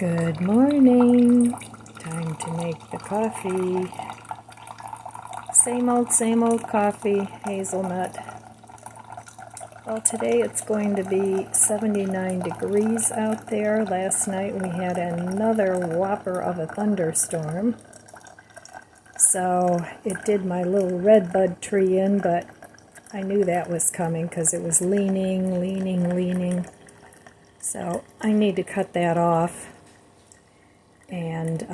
Good morning. Time to make the coffee. Same old coffee, hazelnut. Well, today it's going to be 79 degrees out there. Last night we had another whopper of a thunderstorm. So it did my little redbud tree in, but I knew that was coming because it was leaning. So I need to cut that off. And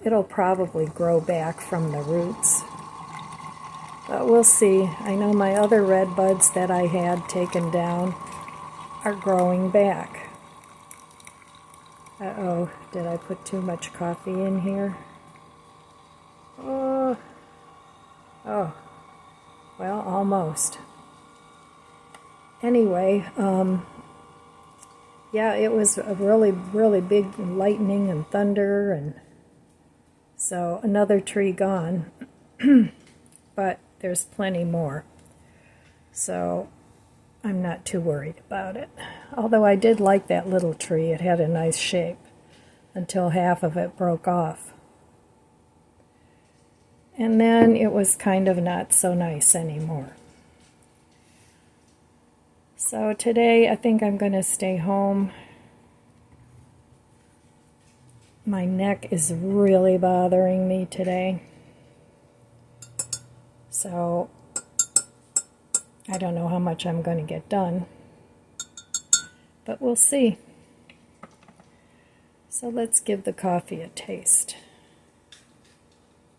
it'll probably grow back from the roots. But we'll see. I know my other red buds that I had taken down are growing back. Uh-oh, did I put too much coffee in here? Oh, well, almost. Anyway, yeah, it was a really big lightning and thunder, and so another tree gone, but there's plenty more, so I'm not too worried about it. Although I did like that little tree. It had a nice shape until half of it broke off. And then it was kind of not so nice anymore. So today I think I'm going to stay home. My neck is really bothering me today. So I don't know how much I'm going to get done. But we'll see. So let's give the coffee a taste.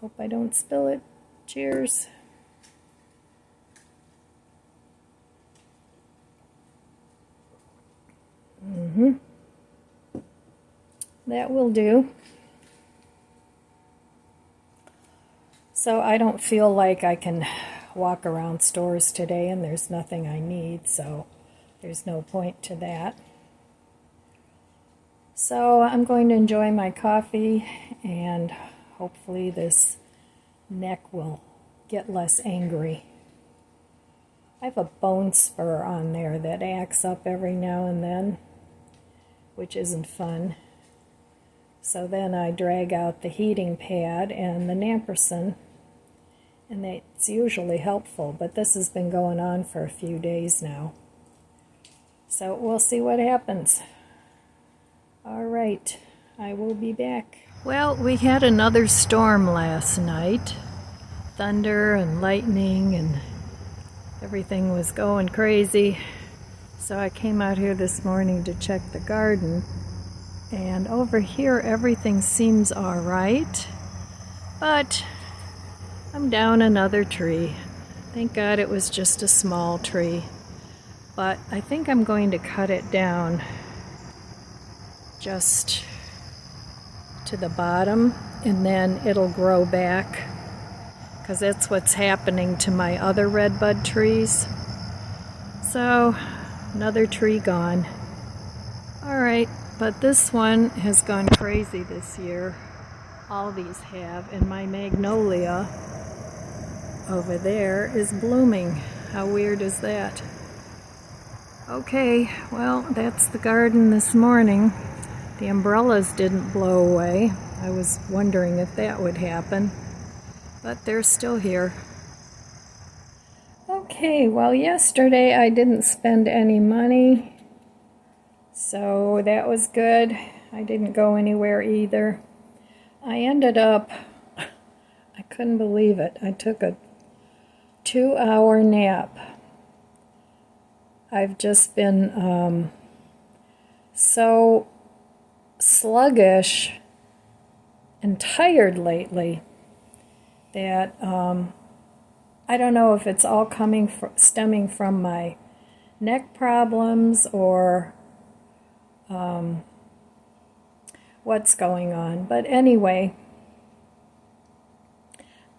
Hope I don't spill it. Cheers. That will do. So I don't feel like I can walk around stores today, and there's nothing I need, so there's no point to that. So I'm going to enjoy my coffee, and hopefully this neck will get less angry. I have a bone spur on there that acts up every now and then, which isn't fun. So then I drag out the heating pad and the Naprosyn, and it's usually helpful, but this has been going on for a few days now. So we'll see what happens. All right, I will be back. Well, we had another storm last night. Thunder and lightning, and everything was going crazy. So I came out here this morning to check the garden. And over here everything seems all right, but I'm down another tree. Thank God it was just a small tree, but I think I'm going to cut it down just to the bottom, and then it'll grow back, because that's what's happening to my other redbud trees. So another tree gone. All right. But this one has gone crazy this year. All these have, and my magnolia over there is blooming. How weird is that? Okay, well, that's the garden this morning. The umbrellas didn't blow away. I was wondering if that would happen, but they're still here. Okay, well, yesterday I didn't spend any money. So that was good. I didn't go anywhere either. I ended up, I couldn't believe it. I took a 2-hour nap. I've just been so sluggish and tired lately that I don't know if it's all stemming from my neck problems or what's going on. But anyway,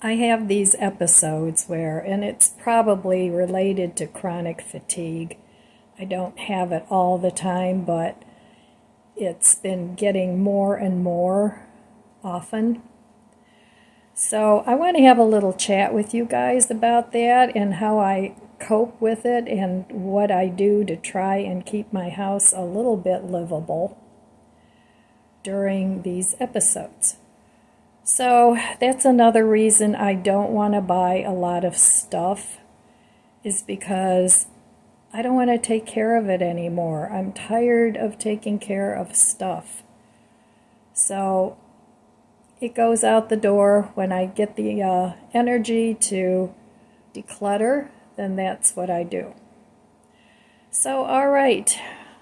I have these episodes where, and it's probably related to chronic fatigue. I don't have it all the time, but it's been getting more and more often. So I want to have a little chat with you guys about that and how I cope with it and what I do to try and keep my house a little bit livable. during these episodes. So that's another reason I don't want to buy a lot of stuff, is because I don't want to take care of it anymore. I'm tired of taking care of stuff. So it goes out the door when I get the energy to declutter, then that's what I do. So, all right,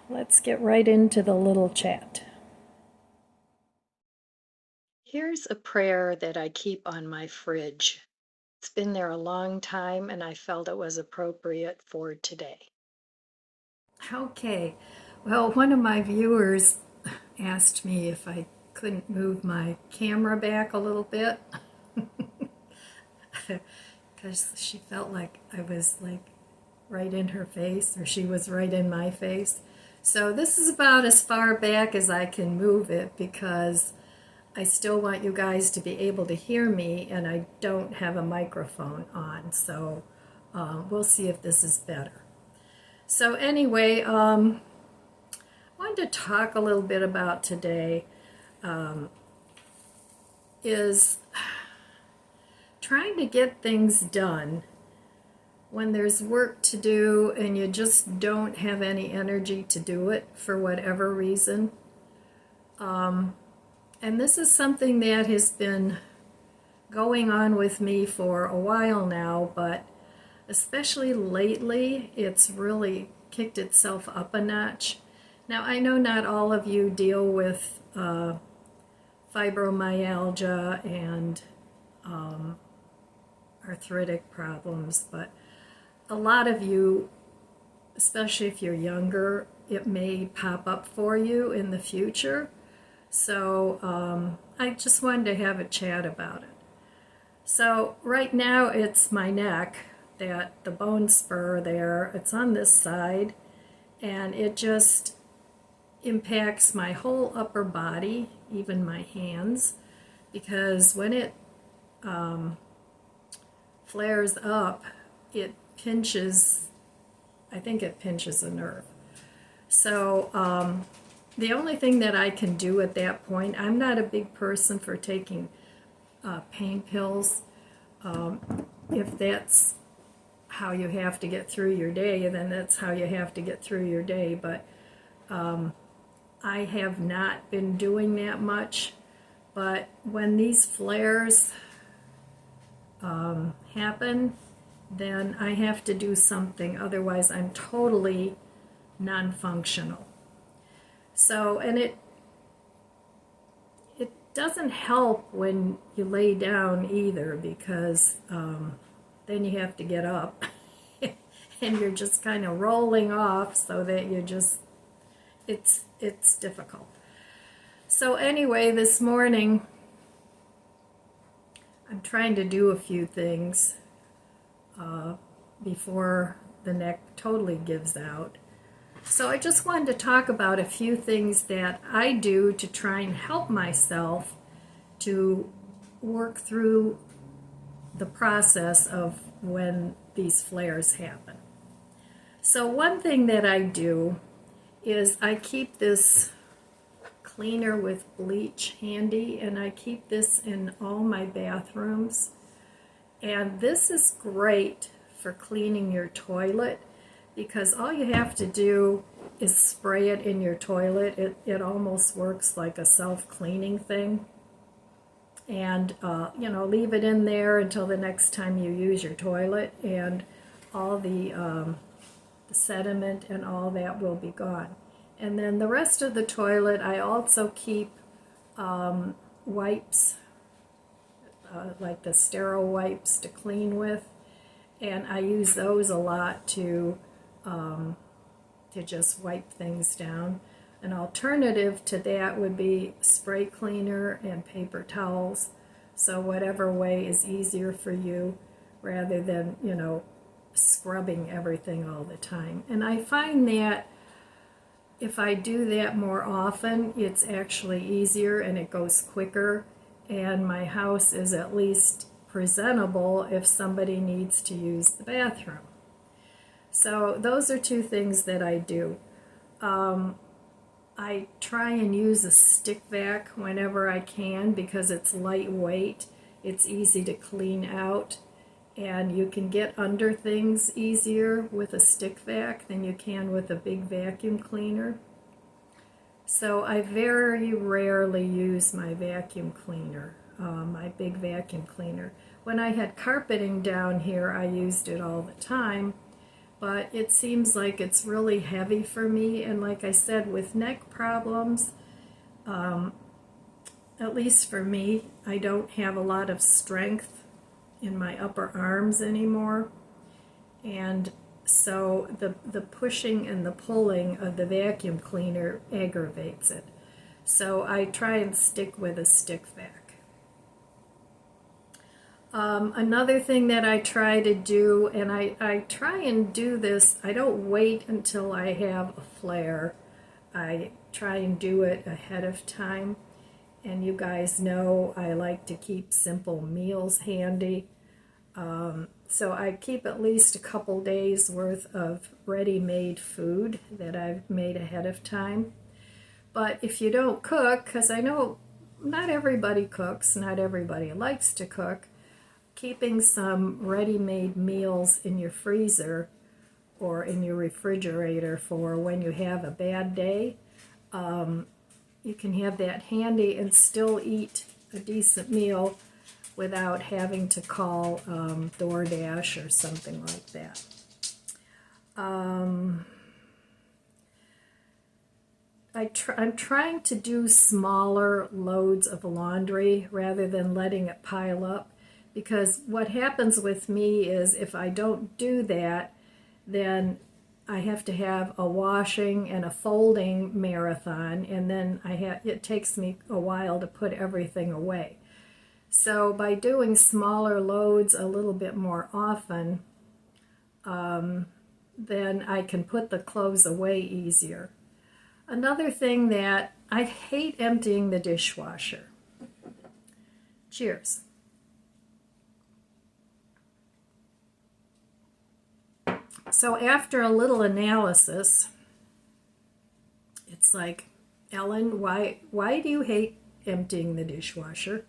let's get right into the little chat. Here's a prayer that I keep on my fridge. It's been there a long time, and I felt it was appropriate for today. Okay, well, one of my viewers asked me if I couldn't move my camera back a little bit because she felt like I was like right in her face, or she was right in my face. So this is about as far back as I can move it, because I still want you guys to be able to hear me, and I don't have a microphone on, so we'll see if this is better. So anyway, I wanted to talk a little bit about today is trying to get things done when there's work to do and you just don't have any energy to do it for whatever reason. And this is something that has been going on with me for a while now, but especially lately, it's really kicked itself up a notch. Now, I know not all of you deal with fibromyalgia and arthritic problems, but a lot of you, especially if you're younger, it may pop up for you in the future. So I just wanted to have a chat about it. So right now it's my neck, that the bone spur there, it's on this side, and it just impacts my whole upper body, even my hands, because when it flares up, it pinches, I think it pinches a nerve. So the only thing that I can do at that point, I'm not a big person for taking pain pills. If that's how you have to get through your day, then that's how you have to get through your day. But I have not been doing that much. But when these flares happen, then I have to do something. Otherwise, I'm totally non-functional. So, and it doesn't help when you lay down either, because then you have to get up and you're just kind of rolling off, so that you just, it's difficult. So anyway, this morning I'm trying to do a few things before the neck totally gives out. So I just wanted to talk about a few things that I do to try and help myself to work through the process of when these flares happen. So one thing that I do is I keep this cleaner with bleach handy, and I keep this in all my bathrooms. And this is great for cleaning your toilet, because all you have to do is spray it in your toilet. It almost works like a self-cleaning thing. And, leave it in there until the next time you use your toilet, and all the sediment and all that will be gone. And then the rest of the toilet, I also keep wipes, like the sterile wipes to clean with. And I use those a lot to just wipe things down. An alternative to that would be spray cleaner and paper towels. So whatever way is easier for you, rather than, scrubbing everything all the time. And I find that if I do that more often, it's actually easier and it goes quicker, and my house is at least presentable if somebody needs to use the bathroom. So those are two things that I do. I try and use a stick vac whenever I can because it's lightweight, it's easy to clean out, and you can get under things easier with a stick vac than you can with a big vacuum cleaner. So I very rarely use my vacuum cleaner, my big vacuum cleaner. When I had carpeting down here, I used it all the time, but it seems like it's really heavy for me. And like I said, with neck problems, at least for me, I don't have a lot of strength in my upper arms anymore. And so the pushing and the pulling of the vacuum cleaner aggravates it. So I try and stick with a stick vac. Another thing that I try to do, and I try and do this, I don't wait until I have a flare. I try and do it ahead of time. And you guys know I like to keep simple meals handy. So I keep at least a couple days worth of ready-made food that I've made ahead of time. But if you don't cook, because I know not everybody cooks, not everybody likes to cook, keeping some ready-made meals in your freezer or in your refrigerator for when you have a bad day, you can have that handy and still eat a decent meal without having to call DoorDash or something like that. I'm trying to do smaller loads of laundry rather than letting it pile up, because what happens with me is if I don't do that, then I have to have a washing and a folding marathon, and then it takes me a while to put everything away. So by doing smaller loads a little bit more often, then I can put the clothes away easier. Another thing that I hate emptying the dishwasher. Cheers. So after a little analysis, it's like, Ellen, why do you hate emptying the dishwasher?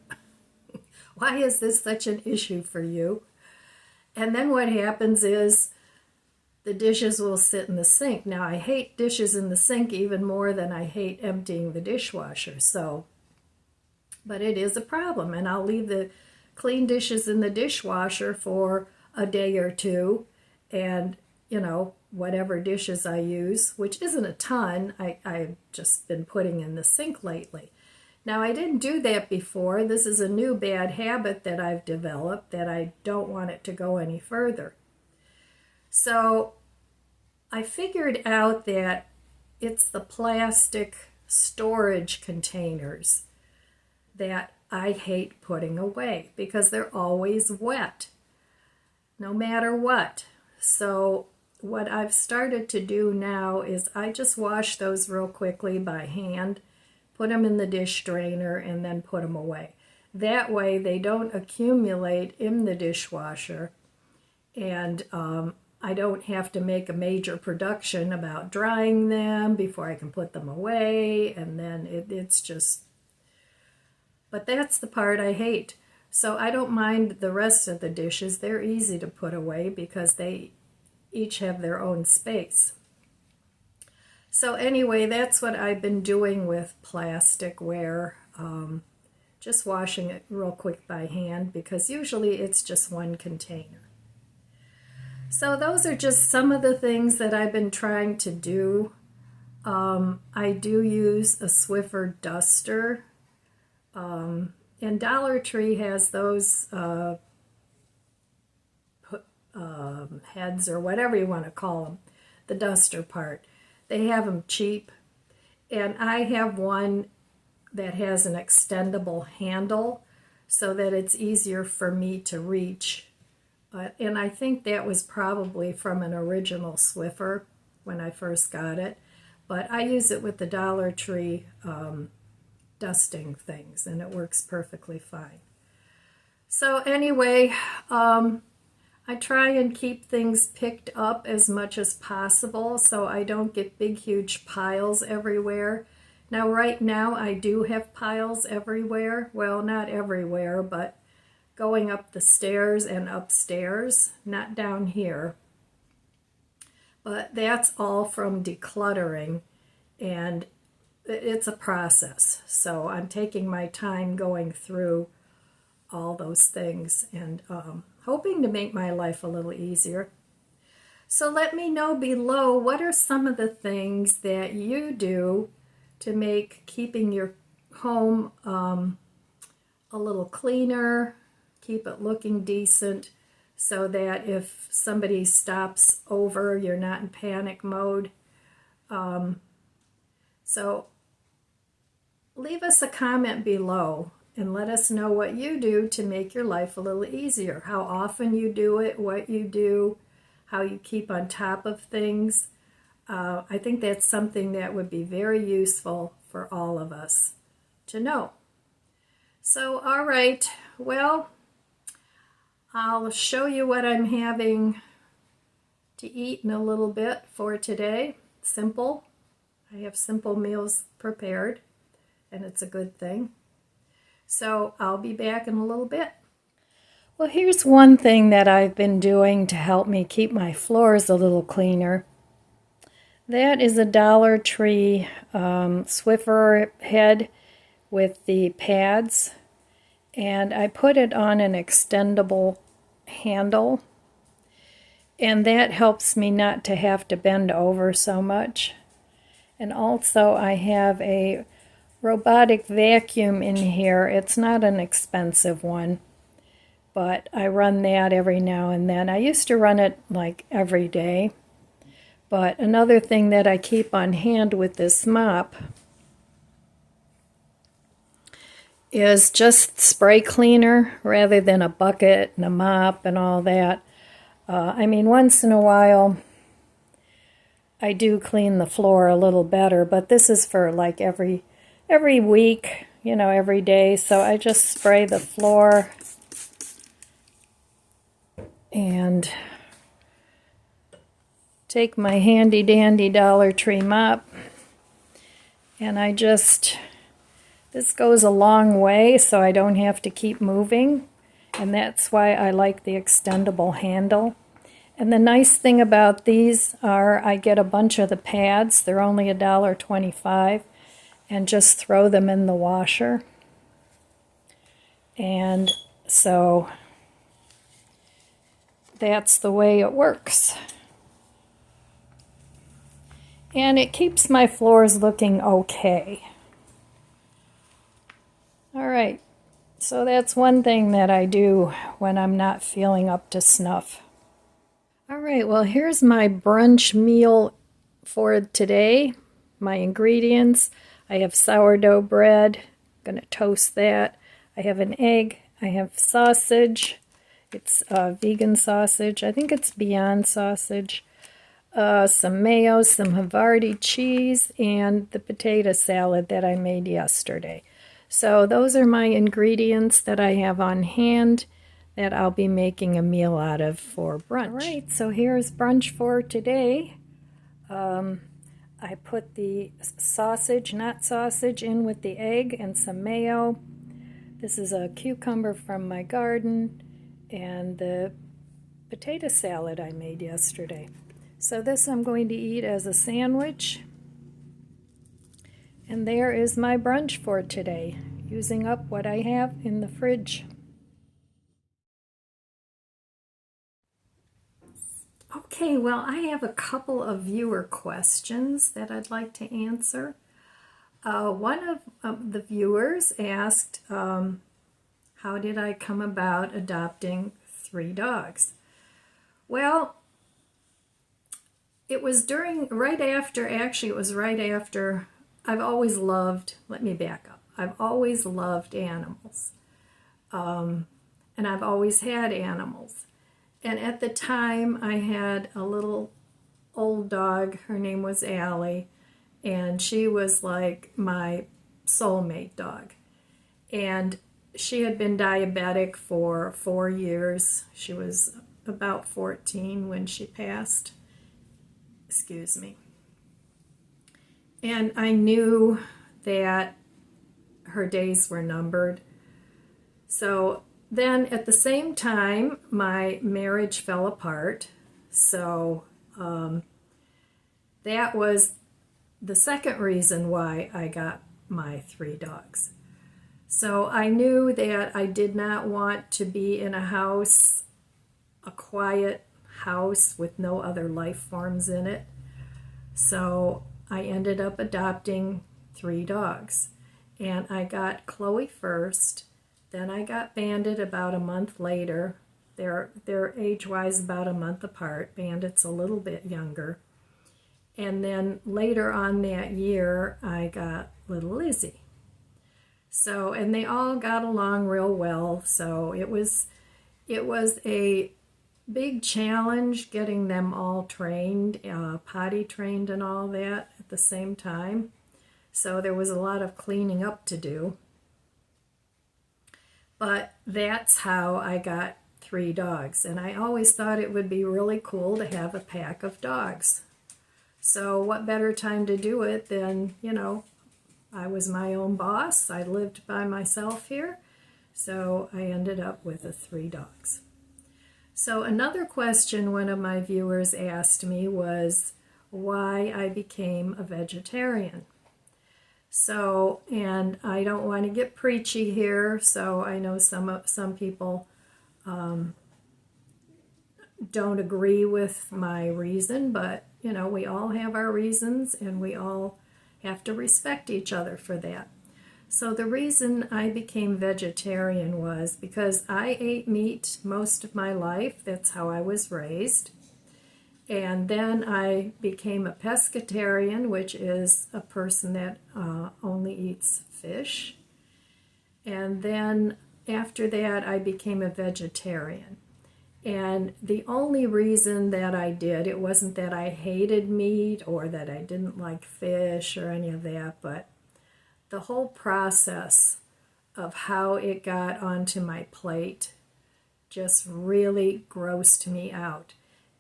Why is this such an issue for you? And then what happens is the dishes will sit in the sink. Now, I hate dishes in the sink even more than I hate emptying the dishwasher. But it is a problem, and I'll leave the clean dishes in the dishwasher for a day or two, and whatever dishes I use, which isn't a ton, I've just been putting in the sink lately. Now, I didn't do that before. This is a new bad habit that I've developed that I don't want it to go any further. So I figured out that it's the plastic storage containers that I hate putting away because they're always wet, no matter what. So what I've started to do now is I just wash those real quickly by hand, put them in the dish drainer, and then put them away. That way they don't accumulate in the dishwasher, and I don't have to make a major production about drying them before I can put them away, and then it's just... But that's the part I hate. So I don't mind the rest of the dishes. They're easy to put away because they each have their own space. So anyway, that's what I've been doing with plasticware, just washing it real quick by hand because usually it's just one container. So those are just some of the things that I've been trying to do. I do use a Swiffer duster, and Dollar Tree has those heads or whatever you want to call them, the duster part. They have them cheap, and I have one that has an extendable handle so that it's easier for me to reach. And I think that was probably from an original Swiffer when I first got it, but I use it with the Dollar Tree dusting things, and it works perfectly fine. So anyway, I try and keep things picked up as much as possible so I don't get big, huge piles everywhere. Now right now I do have piles everywhere. Well, not everywhere, but going up the stairs and upstairs, not down here. But that's all from decluttering, and it's a process. So I'm taking my time going through all those things and hoping to make my life a little easier. So let me know below, what are some of the things that you do to make keeping your home a little cleaner, keep it looking decent, so that if somebody stops over, you're not in panic mode. So leave us a comment below and let us know what you do to make your life a little easier, how often you do it, what you do, how you keep on top of things. I think that's something that would be very useful for all of us to know. So, all right, well, I'll show you what I'm having to eat in a little bit for today. Simple. I have simple meals prepared, and it's a good thing. So I'll be back in a little bit. Well, here's one thing that I've been doing to help me keep my floors a little cleaner. That is a Dollar Tree Swiffer head with the pads, and I put it on an extendable handle, and that helps me not to have to bend over so much. And also I have a robotic vacuum in here. It's not an expensive one, but I run that every now and then. I used to run it like every day. But another thing that I keep on hand with this mop is just spray cleaner rather than a bucket and a mop and all that. I mean, once in a while I do clean the floor a little better, but this is for like every week, you know, every day. So I just spray the floor and take my handy dandy Dollar Tree mop, and this goes a long way, so I don't have to keep moving, and that's why I like the extendable handle. And the nice thing about these are I get a bunch of the pads. They're only $1.25, and just throw them in the washer. And so that's the way it works. And it keeps my floors looking okay. All right, so that's one thing that I do when I'm not feeling up to snuff. All right, well, here's my brunch meal for today. My ingredients: I have sourdough bread, I'm gonna toast that. I have an egg, I have sausage, it's vegan sausage, I think it's Beyond sausage. Some mayo, some Havarti cheese, and the potato salad that I made yesterday. So those are my ingredients that I have on hand that I'll be making a meal out of for brunch. All right, so here's brunch for today. I put the sausage, not sausage, in with the egg and some mayo. This is a cucumber from my garden, and the potato salad I made yesterday. So this I'm going to eat as a sandwich. And there is my brunch for today, using up what I have in the fridge. Okay, well, I have a couple of viewer questions that I'd like to answer. One of the viewers asked, how did I come about adopting 3 dogs? Well, it was right after, I've always loved, let me back up. I've always loved animals. And I've always had animals. And at the time, I had a little old dog. Her name was Allie. And she was like my soulmate dog. And she had been diabetic for 4 years. She was about 14 when she passed. Excuse me. And I knew that her days were numbered. So then at the same time, my marriage fell apart. So that was the second reason why I got my 3 dogs. So I knew that I did not want to be in a house, a quiet house with no other life forms in it. So I ended up adopting 3 dogs. And I got Chloe first, then I got Bandit about a month later. They're age-wise about a month apart. Bandit's a little bit younger. And then later on that year, I got little Lizzie. So, and they all got along real well. So it was a big challenge getting them all trained, potty trained and all that at the same time. So there was a lot of cleaning up to do. But that's how I got 3 dogs. And I always thought it would be really cool to have a pack of dogs. So what better time to do it than, you know, I was my own boss. I lived by myself here. So I ended up with 3 dogs. So another question one of my viewers asked me was why I became a vegetarian. So, and I don't want to get preachy here, so I know some people don't agree with my reason, but, you know, we all have our reasons, and we all have to respect each other for that. So the reason I became vegetarian was because I ate meat most of my life. That's how I was raised. And then I became a pescatarian, which is a person that only eats fish. And then after that, I became a vegetarian. And the only reason that I did, it wasn't that I hated meat or that I didn't like fish or any of that, but the whole process of how it got onto my plate just really grossed me out.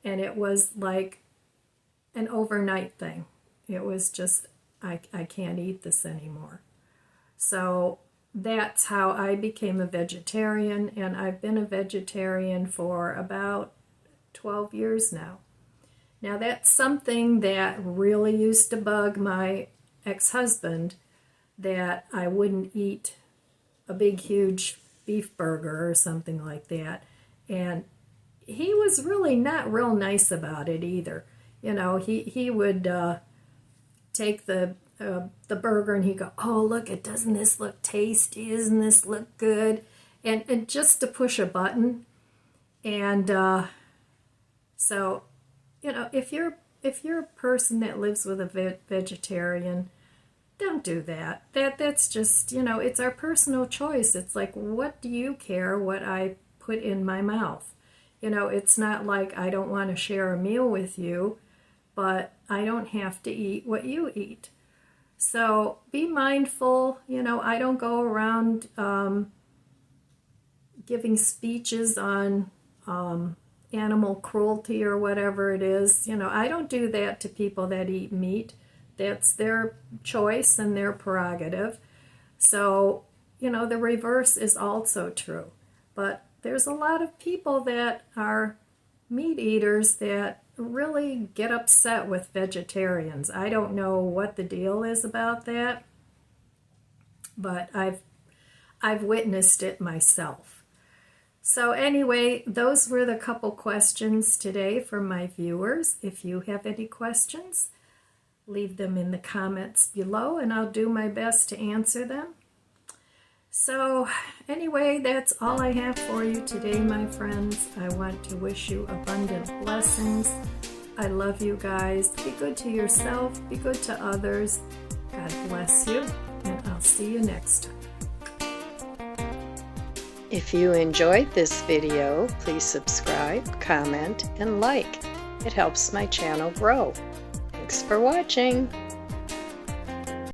And it was like an overnight thing. It was just, I can't eat this anymore. So that's how I became a vegetarian, and I've been a vegetarian for about 12 years now. Now that's something that really used to bug my ex-husband, that I wouldn't eat a big, huge beef burger or something like that. And he was really not real nice about it either. You know, he would take the burger and he'd go, "Oh, look, doesn't this look tasty? Doesn't this look good?" And just to push a button. And so, you know, if you're a person that lives with a vegetarian, don't do that. That's just, you know, it's our personal choice. It's like, what do you care what I put in my mouth? You know, it's not like I don't want to share a meal with you, but I don't have to eat what you eat. So be mindful. You know, I don't go around giving speeches on animal cruelty or whatever it is. You know, I don't do that to people that eat meat. That's their choice and their prerogative. So, you know, the reverse is also true. But there's a lot of people that are meat eaters that really get upset with vegetarians. I don't know what the deal is about that, but I've witnessed it myself. So anyway, those were the couple questions today from my viewers. If you have any questions, leave them in the comments below and I'll do my best to answer them. So anyway, that's all I have for you today, my friends. I want to wish you abundant blessings. I love you guys. Be good to yourself. Be good to others. God bless you, and I'll see you next time. If you enjoyed this video, please subscribe, comment, and like. It helps my channel grow. Thanks for watching.